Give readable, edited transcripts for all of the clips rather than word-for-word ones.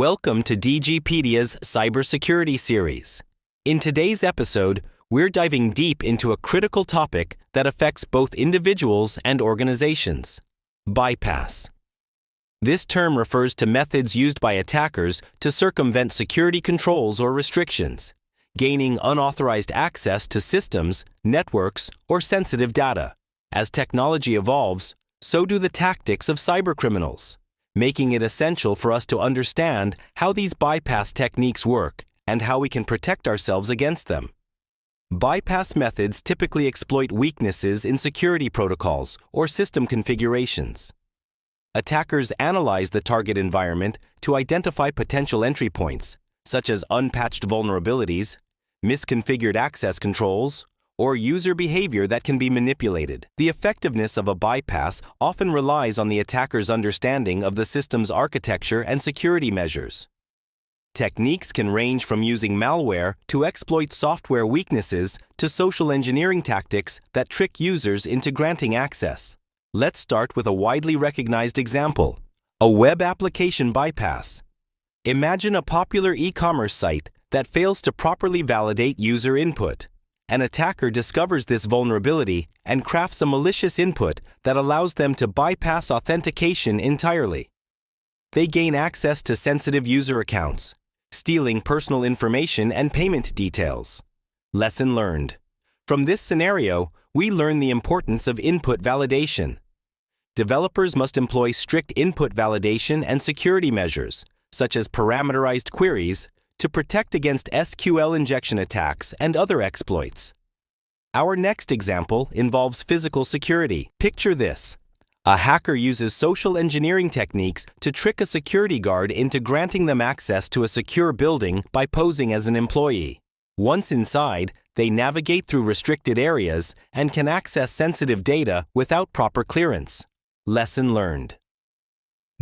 Welcome to DGPEDIA's Cybersecurity series. In today's episode, we're diving deep into a critical topic that affects both individuals and organizations: bypass. This term refers to methods used by attackers to circumvent security controls or restrictions, gaining unauthorized access to systems, networks, or sensitive data. As technology evolves, so do the tactics of cybercriminals, making it essential for us to understand how these bypass techniques work and how we can protect ourselves against them. Bypass methods typically exploit weaknesses in security protocols or system configurations. Attackers analyze the target environment to identify potential entry points, such as unpatched vulnerabilities, misconfigured access controls, or user behavior that can be manipulated. The effectiveness of a bypass often relies on the attacker's understanding of the system's architecture and security measures. Techniques can range from using malware to exploit software weaknesses to social engineering tactics that trick users into granting access. Let's start with a widely recognized example: a web application bypass. Imagine a popular e-commerce site that fails to properly validate user input. An attacker discovers this vulnerability and crafts a malicious input that allows them to bypass authentication entirely. They gain access to sensitive user accounts, stealing personal information and payment details. Lesson learned. From this scenario, we learn the importance of input validation. Developers must employ strict input validation and security measures, such as parameterized queries, to protect against SQL injection attacks and other exploits. Our next example involves physical security. Picture this: a hacker uses social engineering techniques to trick a security guard into granting them access to a secure building by posing as an employee. Once inside, they navigate through restricted areas and can access sensitive data without proper clearance. Lesson learned.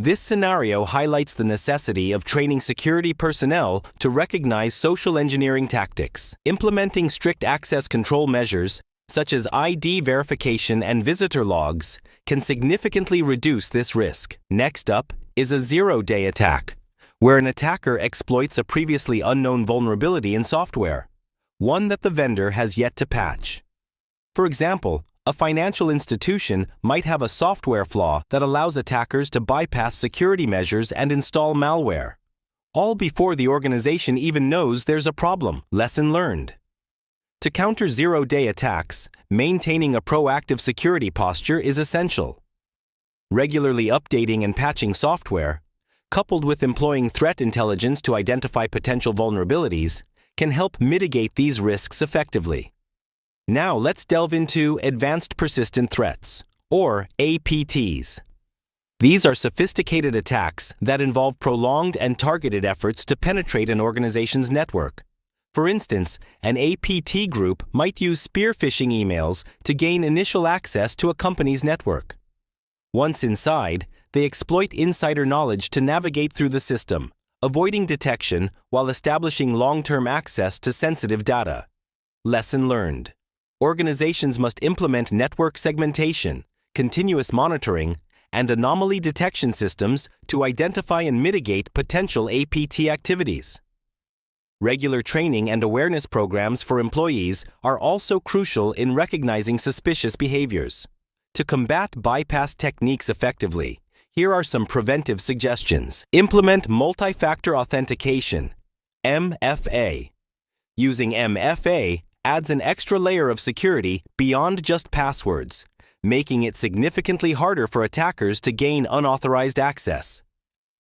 This scenario highlights the necessity of training security personnel to recognize social engineering tactics. Implementing strict access control measures, such as ID verification and visitor logs, can significantly reduce this risk. Next up is a zero-day attack, where an attacker exploits a previously unknown vulnerability in software, one that the vendor has yet to patch. For example, a financial institution might have a software flaw that allows attackers to bypass security measures and install malware, all before the organization even knows there's a problem. Lesson learned. To counter zero-day attacks, maintaining a proactive security posture is essential. Regularly updating and patching software, coupled with employing threat intelligence to identify potential vulnerabilities, can help mitigate these risks effectively. Now let's delve into Advanced Persistent Threats, or APTs. These are sophisticated attacks that involve prolonged and targeted efforts to penetrate an organization's network. For instance, an APT group might use spear phishing emails to gain initial access to a company's network. Once inside, they exploit insider knowledge to navigate through the system, avoiding detection while establishing long-term access to sensitive data. Lesson learned. Organizations must implement network segmentation, continuous monitoring, and anomaly detection systems to identify and mitigate potential APT activities. Regular training and awareness programs for employees are also crucial in recognizing suspicious behaviors. To combat bypass techniques effectively, here are some preventive suggestions. Implement multi-factor authentication, MFA. Using MFA adds an extra layer of security beyond just passwords, making it significantly harder for attackers to gain unauthorized access.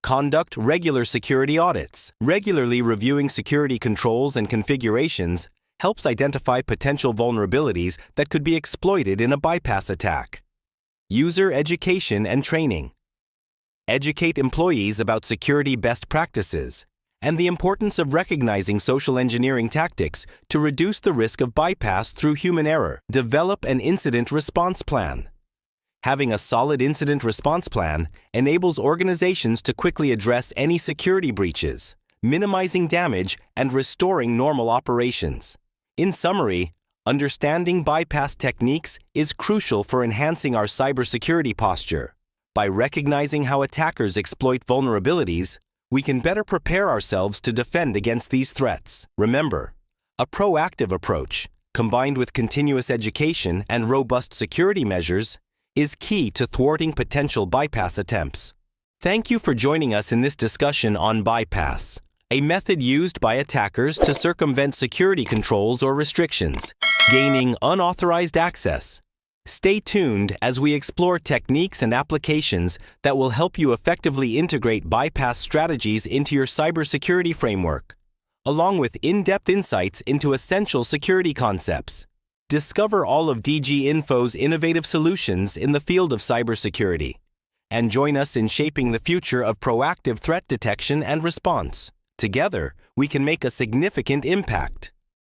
Conduct regular security audits. Regularly reviewing security controls and configurations helps identify potential vulnerabilities that could be exploited in a bypass attack. User education and training. Educate employees about security best practices and the importance of recognizing social engineering tactics to reduce the risk of bypass through human error. Develop an incident response plan. Having a solid incident response plan enables organizations to quickly address any security breaches, minimizing damage and restoring normal operations. In summary, understanding bypass techniques is crucial for enhancing our cybersecurity posture. By recognizing how attackers exploit vulnerabilities, we can better prepare ourselves to defend against these threats. Remember, a proactive approach, combined with continuous education and robust security measures, is key to thwarting potential bypass attempts. Thank you for joining us in this discussion on bypass, a method used by attackers to circumvent security controls or restrictions, gaining unauthorized access. Stay tuned as we explore techniques and applications that will help you effectively integrate bypass strategies into your cybersecurity framework, along with in-depth insights into essential security concepts. Discover all of DIGINFO's innovative solutions in the field of cybersecurity, and join us in shaping the future of proactive threat detection and response. Together, we can make a significant impact.